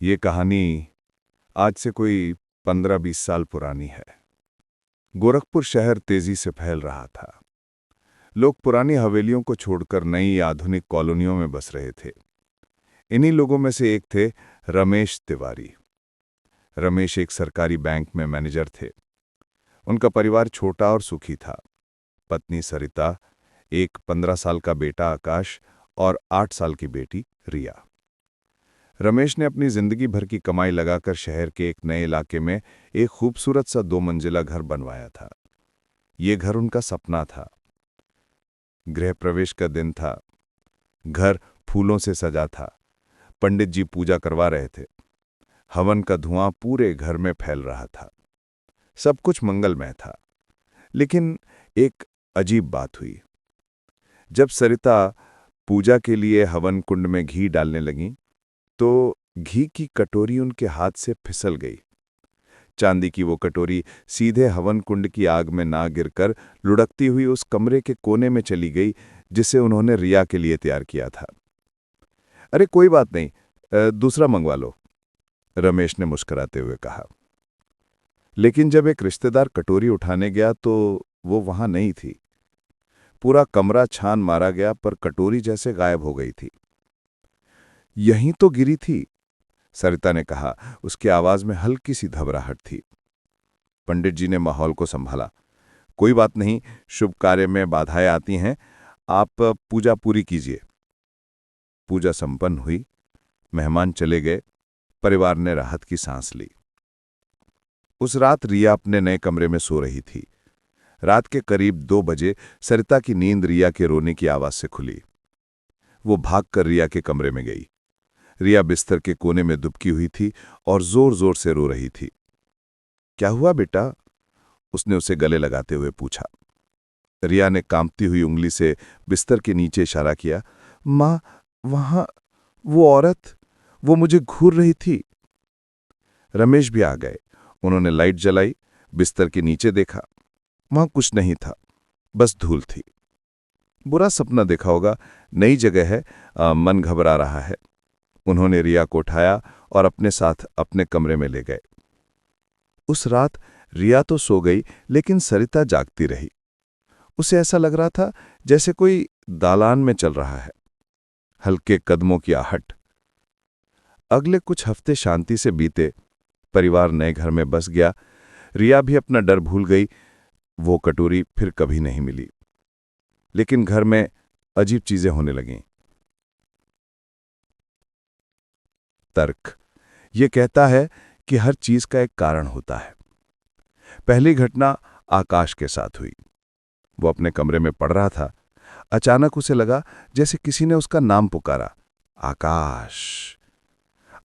ये कहानी आज से कोई 15-20 साल पुरानी है। गोरखपुर शहर तेजी से फैल रहा था। लोग पुरानी हवेलियों को छोड़कर नई आधुनिक कॉलोनियों में बस रहे थे। इन्हीं लोगों में से एक थे रमेश तिवारी। रमेश एक सरकारी बैंक में मैनेजर थे। उनका परिवार छोटा और सुखी था। पत्नी सरिता, एक 15 साल का बेटा आकाश और 8 साल की बेटी रिया। रमेश ने अपनी जिंदगी भर की कमाई लगाकर शहर के एक नए इलाके में एक खूबसूरत सा 2 मंजिला घर बनवाया था। ये घर उनका सपना था। गृह प्रवेश का दिन था। घर फूलों से सजा था। पंडित जी पूजा करवा रहे थे। हवन का धुआं पूरे घर में फैल रहा था। सब कुछ मंगलमय था। लेकिन एक अजीब बात हुई। जब सरिता पूजा के लिए हवन कुंड में घी डालने लगी तो घी की कटोरी उनके हाथ से फिसल गई। चांदी की वो कटोरी सीधे हवन कुंड की आग में ना गिरकर लुढ़कती हुई उस कमरे के कोने में चली गई जिसे उन्होंने रिया के लिए तैयार किया था। अरे कोई बात नहीं, दूसरा मंगवा लो, रमेश ने मुस्कुराते हुए कहा। लेकिन जब एक रिश्तेदार कटोरी उठाने गया तो वो वहां नहीं थी। पूरा कमरा छान मारा गया पर कटोरी जैसे गायब हो गई थी। यहीं तो गिरी थी, सरिता ने कहा। उसकी आवाज में हल्की सी घबराहट थी। पंडित जी ने माहौल को संभाला। कोई बात नहीं, शुभ कार्य में बाधाएं आती हैं, आप पूजा पूरी कीजिए। पूजा संपन्न हुई। मेहमान चले गए। परिवार ने राहत की सांस ली। उस रात रिया अपने नए कमरे में सो रही थी। रात के करीब 2 बजे सरिता की नींद रिया के रोने की आवाज से खुली। वो भागकर रिया के कमरे में गई। रिया बिस्तर के कोने में दुबकी हुई थी और जोर जोर से रो रही थी। क्या हुआ बेटा? उसने उसे गले लगाते हुए पूछा। रिया ने कांपती हुई उंगली से बिस्तर के नीचे इशारा किया। मां, वहां वो औरत, वो मुझे घूर रही थी। रमेश भी आ गए। उन्होंने लाइट जलाई, बिस्तर के नीचे देखा। वहां कुछ नहीं था, बस धूल थी। बुरा सपना देखा होगा, नई जगह है, मन घबरा रहा है। उन्होंने रिया को उठाया और अपने साथ अपने कमरे में ले गए। उस रात रिया तो सो गई, लेकिन सरिता जागती रही। उसे ऐसा लग रहा था जैसे कोई दालान में चल रहा है। हल्के कदमों की आहट। अगले कुछ हफ्ते शांति से बीते। परिवार नए घर में बस गया। रिया भी अपना डर भूल गई। वो कटोरी फिर कभी नहीं मिली। लेकिन घर में अजीब चीजें होने लगीं। तर्क ये कहता है कि हर चीज का एक कारण होता है। पहली घटना आकाश के साथ हुई। वो अपने कमरे में पढ़ रहा था। अचानक उसे लगा जैसे किसी ने उसका नाम पुकारा, आकाश।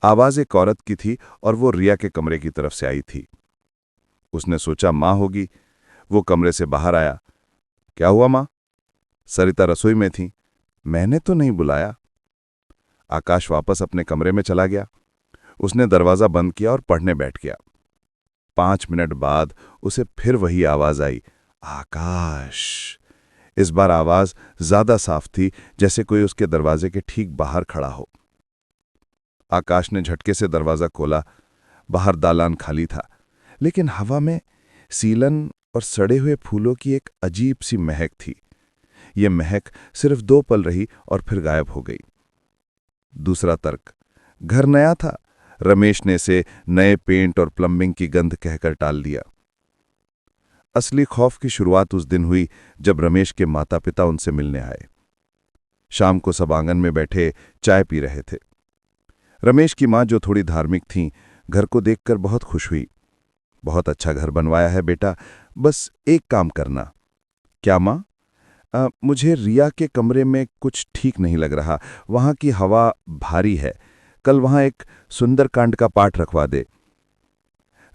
आवाज एक औरत की थी और वो रिया के कमरे की तरफ से आई थी। उसने सोचा मां होगी। वो कमरे से बाहर आया। क्या हुआ मां? सरिता रसोई में थी। मैंने तो नहीं बुलाया। आकाश वापस अपने कमरे में चला गया। उसने दरवाजा बंद किया और पढ़ने बैठ गया। 5 मिनट बाद उसे फिर वही आवाज आई, आकाश। इस बार आवाज ज्यादा साफ थी, जैसे कोई उसके दरवाजे के ठीक बाहर खड़ा हो। आकाश ने झटके से दरवाजा खोला। बाहर दालान खाली था, लेकिन हवा में सीलन और सड़े हुए फूलों की एक अजीब सी महक थी। ये महक सिर्फ 2 पल रही और फिर गायब हो गई। दूसरा तर्क, घर नया था। रमेश ने इसे नए पेंट और प्लम्बिंग की गंध कहकर टाल दिया। असली खौफ की शुरुआत उस दिन हुई जब रमेश के माता पिता उनसे मिलने आए। शाम को सब आंगन में बैठे चाय पी रहे थे। रमेश की मां, जो थोड़ी धार्मिक थीं, घर को देखकर बहुत खुश हुई। बहुत अच्छा घर बनवाया है बेटा, बस एक काम करना। क्या मां? मुझे रिया के कमरे में कुछ ठीक नहीं लग रहा। वहां की हवा भारी है। कल वहां एक सुंदरकांड का पाठ रखवा दे।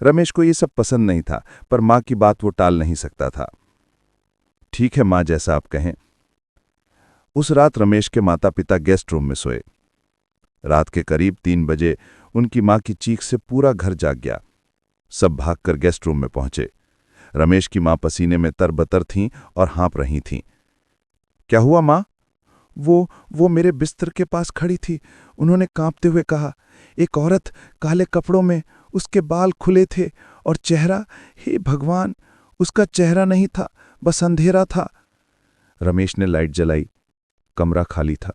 रमेश को ये सब पसंद नहीं था, पर मां की बात वो टाल नहीं सकता था। ठीक है मां, जैसा आप कहें। उस रात रमेश के माता पिता गेस्ट रूम में सोए। रात के करीब 3 बजे उनकी मां की चीख से पूरा घर जाग गया। सब भागकर गेस्ट रूम में पहुंचे। रमेश की मां पसीने में तरबतर थीं और हाँप रही थीं। क्या हुआ मां? वो मेरे बिस्तर के पास खड़ी थी। उन्होंने कांपते हुए कहा, एक औरत काले कपड़ों में, उसके बाल खुले थे और चेहरा, हे भगवान, उसका चेहरा नहीं था, बस अंधेरा था। रमेश ने लाइट जलाई। कमरा खाली था।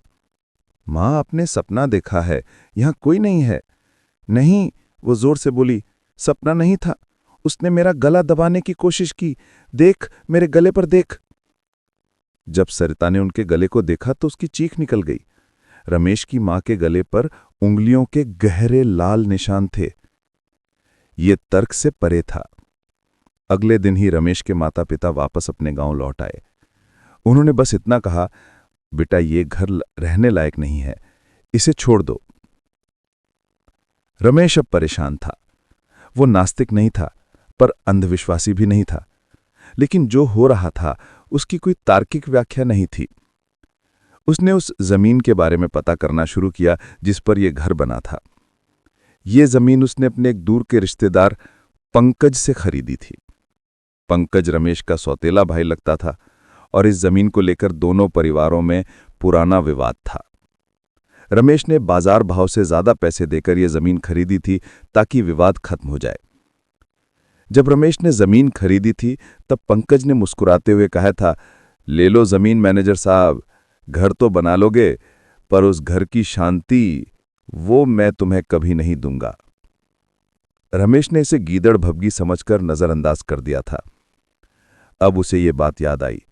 माँ, आपने सपना देखा है, यहां कोई नहीं है। नहीं, वो जोर से बोली, सपना नहीं था। उसने मेरा गला दबाने की कोशिश की। देख, मेरे गले पर देख। जब सरिता ने उनके गले को देखा तो उसकी चीख निकल गई। रमेश की मां के गले पर उंगलियों के गहरे लाल निशान थे। ये तर्क से परे था। अगले दिन ही रमेश के माता पिता वापस अपने गांव लौट आए। उन्होंने बस इतना कहा, बेटा, ये घर रहने लायक नहीं है, इसे छोड़ दो। रमेश अब परेशान था। वो नास्तिक नहीं था, पर अंधविश्वासी भी नहीं था। लेकिन जो हो रहा था उसकी कोई तार्किक व्याख्या नहीं थी। उसने उस जमीन के बारे में पता करना शुरू किया जिस पर यह घर बना था। ये जमीन उसने अपने एक दूर के रिश्तेदार पंकज से खरीदी थी। पंकज रमेश का सौतेला भाई लगता था और इस जमीन को लेकर दोनों परिवारों में पुराना विवाद था। रमेश ने बाजार भाव से ज्यादा पैसे देकर यह जमीन खरीदी थी ताकि विवाद खत्म हो जाए। जब रमेश ने जमीन खरीदी थी तब पंकज ने मुस्कुराते हुए कहा था, ले लो जमीन मैनेजर साहब, घर तो बना लोगे, पर उस घर की शांति वो मैं तुम्हें कभी नहीं दूंगा। रमेश ने इसे गीदड़ भबगी समझकर नजरअंदाज कर दिया था। अब उसे ये बात याद आई।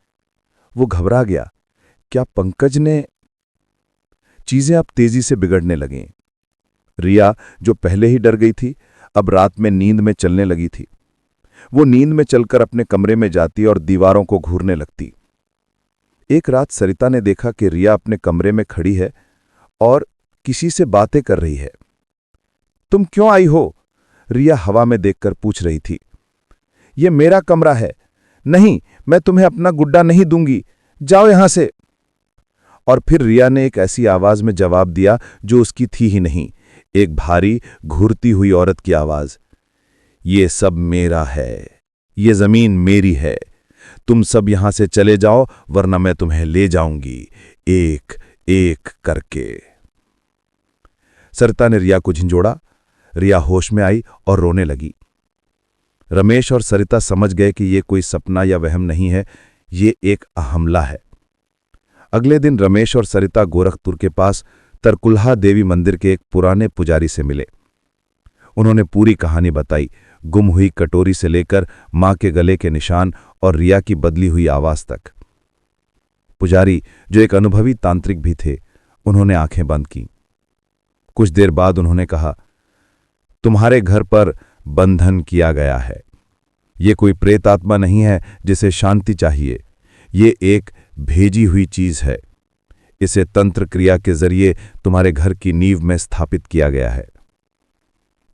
वो घबरा गया। क्या पंकज ने? चीजें अब तेजी से बिगड़ने लगीं। रिया, जो पहले ही डर गई थी, अब रात में नींद में चलने लगी थी। वो नींद में चलकर अपने कमरे में जाती और दीवारों को घूरने लगती। एक रात सरिता ने देखा कि रिया अपने कमरे में खड़ी है और किसी से बातें कर रही है। तुम क्यों आई हो? रिया हवा में देखकर पूछ रही थी। यह मेरा कमरा है। नहीं, मैं तुम्हें अपना गुड्डा नहीं दूंगी, जाओ यहां से। और फिर रिया ने एक ऐसी आवाज में जवाब दिया जो उसकी थी ही नहीं, एक भारी घूरती हुई औरत की आवाज। ये सब मेरा है, ये जमीन मेरी है, तुम सब यहां से चले जाओ वरना मैं तुम्हें ले जाऊंगी, एक एक करके। सरिता ने रिया को झिंझोड़ा। रिया होश में आई और रोने लगी। रमेश और सरिता समझ गए कि ये कोई सपना या वहम नहीं है, ये एक हमला है। अगले दिन रमेश और सरिता गोरखपुर के पास तरकुलहा देवी मंदिर के एक पुराने पुजारी से मिले। उन्होंने पूरी कहानी बताई, गुम हुई कटोरी से लेकर मां के गले के निशान और रिया की बदली हुई आवाज तक। पुजारी, जो एक अनुभवी तांत्रिक भी थे, उन्होंने आंखें बंद की। कुछ देर बाद उन्होंने कहा, तुम्हारे घर पर बंधन किया गया है। ये कोई प्रेतात्मा नहीं है जिसे शांति चाहिए, ये एक भेजी हुई चीज है। इसे तंत्र क्रिया के जरिए तुम्हारे घर की नींव में स्थापित किया गया है।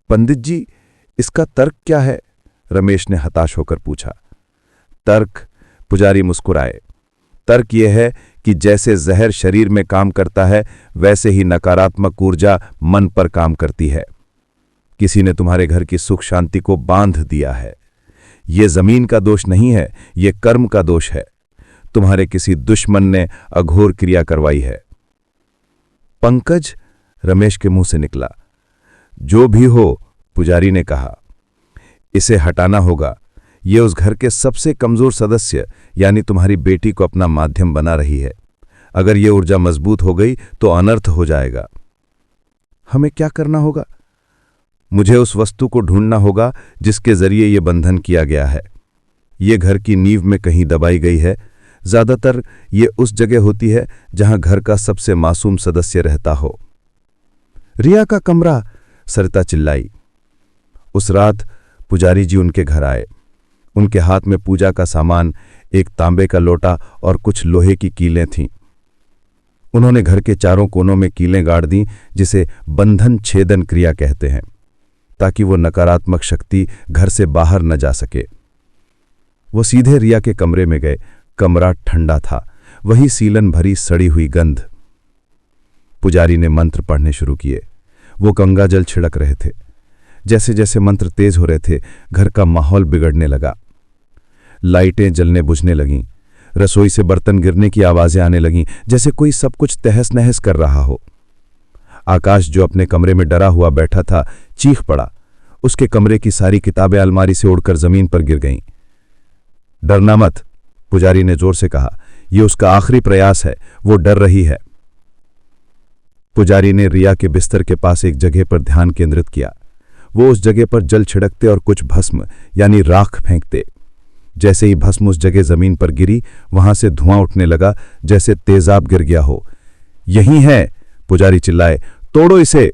पंडित जी, इसका तर्क क्या है? रमेश ने हताश होकर पूछा। तर्क? पुजारी मुस्कुराए। तर्क यह है कि जैसे जहर शरीर में काम करता है, वैसे ही नकारात्मक ऊर्जा मन पर काम करती है। किसी ने तुम्हारे घर की सुख शांति को बांध दिया है। यह जमीन का दोष नहीं है, यह कर्म का दोष है। तुम्हारे किसी दुश्मन ने अघोर क्रिया करवाई है। पंकज? रमेश के मुंह से निकला। जो भी हो, पुजारी ने कहा, इसे हटाना होगा। यह उस घर के सबसे कमजोर सदस्य यानी तुम्हारी बेटी को अपना माध्यम बना रही है। अगर यह ऊर्जा मजबूत हो गई तो अनर्थ हो जाएगा। हमें क्या करना होगा? मुझे उस वस्तु को ढूंढना होगा जिसके जरिए यह बंधन किया गया है। यह घर की नींव में कहीं दबाई गई है। ज्यादातर ये उस जगह होती है जहां घर का सबसे मासूम सदस्य रहता हो। रिया का कमरा, सरिता चिल्लाई। उस रात पुजारी जी उनके घर आए। उनके हाथ में पूजा का सामान, एक तांबे का लोटा और कुछ लोहे की कीलें थीं। उन्होंने घर के चारों कोनों में कीलें गाड़ दीं, जिसे बंधन छेदन क्रिया कहते हैं, ताकि वो नकारात्मक शक्ति घर से बाहर न जा सके। वो सीधे रिया के कमरे में गए। कमरा ठंडा था, वही सीलन भरी सड़ी हुई गंध। पुजारी ने मंत्र पढ़ने शुरू किए। वो गंगाजल छिड़क रहे थे। जैसे जैसे मंत्र तेज हो रहे थे, घर का माहौल बिगड़ने लगा। लाइटें जलने बुझने लगीं। रसोई से बर्तन गिरने की आवाजें आने लगीं, जैसे कोई सब कुछ तहस नहस कर रहा हो। आकाश, जो अपने कमरे में डरा हुआ बैठा था, चीख पड़ा। उसके कमरे की सारी किताबें अलमारी से उड़कर जमीन पर गिर गईं। डरना मत, पुजारी ने जोर से कहा। यह उसका आखिरी प्रयास है, वो डर रही है। पुजारी ने रिया के बिस्तर के पास एक जगह पर ध्यान केंद्रित किया। वो उस जगह पर जल छिड़कते और कुछ भस्म यानी राख फेंकते। जैसे ही भस्म उस जगह जमीन पर गिरी, वहां से धुआं उठने लगा, जैसे तेजाब गिर गया हो। यही है, पुजारी चिल्लाए, तोड़ो इसे।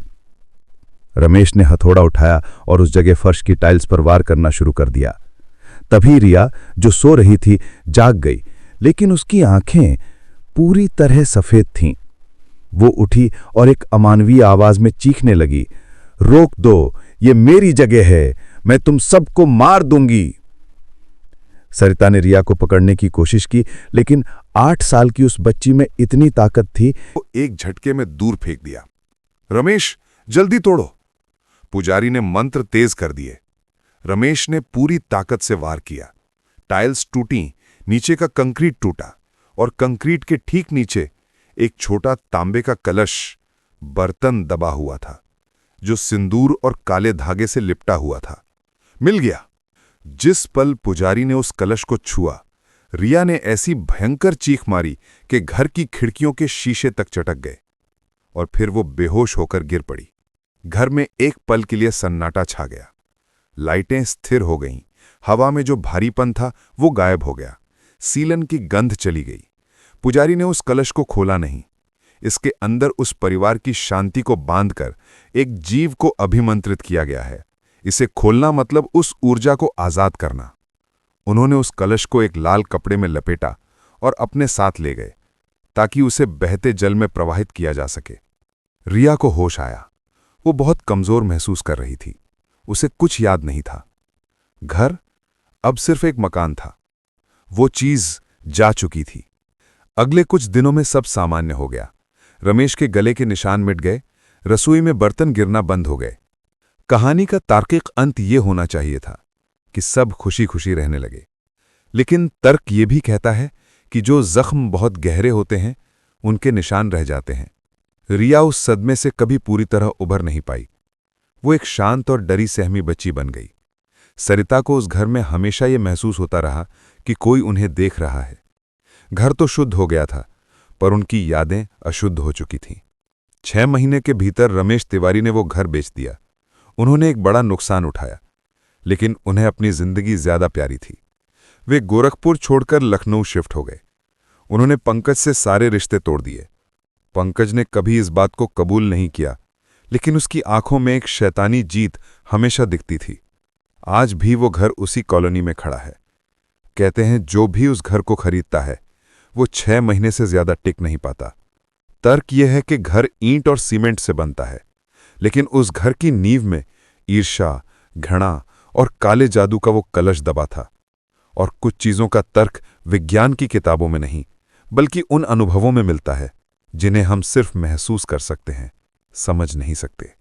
रमेश ने हथौड़ा उठाया और उस जगह फर्श की टाइल्स पर वार करना शुरू कर दिया। तभी रिया, जो सो रही थी, जाग गई, लेकिन उसकी आंखें पूरी तरह सफेद थीं। वो उठी और एक अमानवीय आवाज में चीखने लगी, रोक दो, ये मेरी जगह है, मैं तुम सबको मार दूंगी। सरिता ने रिया को पकड़ने की कोशिश की, लेकिन 8 साल की उस बच्ची में इतनी ताकत थी, वो एक झटके में दूर फेंक दिया। रमेश, जल्दी तोड़ो। पुजारी ने मंत्र तेज कर दिए। रमेश ने पूरी ताकत से वार किया। टाइल्स टूटी, नीचे का कंक्रीट टूटा और कंक्रीट के ठीक नीचे एक छोटा तांबे का कलश, बर्तन दबा हुआ था, जो सिंदूर और काले धागे से लिपटा हुआ था। मिल गया। जिस पल पुजारी ने उस कलश को छुआ, रिया ने ऐसी भयंकर चीख मारी कि घर की खिड़कियों के शीशे तक चटक गए और फिर वो बेहोश होकर गिर पड़ी। घर में एक पल के लिए सन्नाटा छा गया। लाइटें स्थिर हो गईं, हवा में जो भारीपन था वो गायब हो गया, सीलन की गंध चली गई। पुजारी ने उस कलश को खोला नहीं। इसके अंदर उस परिवार की शांति को बांधकर एक जीव को अभिमंत्रित किया गया है। इसे खोलना मतलब उस ऊर्जा को आजाद करना। उन्होंने उस कलश को एक लाल कपड़े में लपेटा और अपने साथ ले गए, ताकि उसे बहते जल में प्रवाहित किया जा सके। रिया को होश आया। वो बहुत कमजोर महसूस कर रही थी। उसे कुछ याद नहीं था। घर अब सिर्फ एक मकान था। वो चीज जा चुकी थी। अगले कुछ दिनों में सब सामान्य हो गया। रमेश के गले के निशान मिट गए, रसोई में बर्तन गिरना बंद हो गए। कहानी का तार्किक अंत ये होना चाहिए था कि सब खुशी खुशी रहने लगे, लेकिन तर्क ये भी कहता है कि जो जख्म बहुत गहरे होते हैं, उनके निशान रह जाते हैं। रिया उस सदमे से कभी पूरी तरह उभर नहीं पाई। वो एक शांत और डरी सहमी बच्ची बन गई। सरिता को उस घर में हमेशा ये महसूस होता रहा कि कोई उन्हें देख रहा है। घर तो शुद्ध हो गया था, पर उनकी यादें अशुद्ध हो चुकी थीं। 6 महीने के भीतर रमेश तिवारी ने वो घर बेच दिया। उन्होंने एक बड़ा नुकसान उठाया, लेकिन उन्हें अपनी जिंदगी ज्यादा प्यारी थी। वे गोरखपुर छोड़कर लखनऊ शिफ्ट हो गए। उन्होंने पंकज से सारे रिश्ते तोड़ दिए। पंकज ने कभी इस बात को कबूल नहीं किया, लेकिन उसकी आंखों में एक शैतानी जीत हमेशा दिखती थी। आज भी वो घर उसी कॉलोनी में खड़ा है। कहते हैं जो भी उस घर को खरीदता है, वो 6 महीने से ज्यादा टिक नहीं पाता। तर्क यह है कि घर ईंट और सीमेंट से बनता है, लेकिन उस घर की नींव में ईर्ष्या, घृणा और काले जादू का वो कलश दबा था। और कुछ चीजों का तर्क विज्ञान की किताबों में नहीं, बल्कि उन अनुभवों में मिलता है जिन्हें हम सिर्फ महसूस कर सकते हैं, समझ नहीं सकते।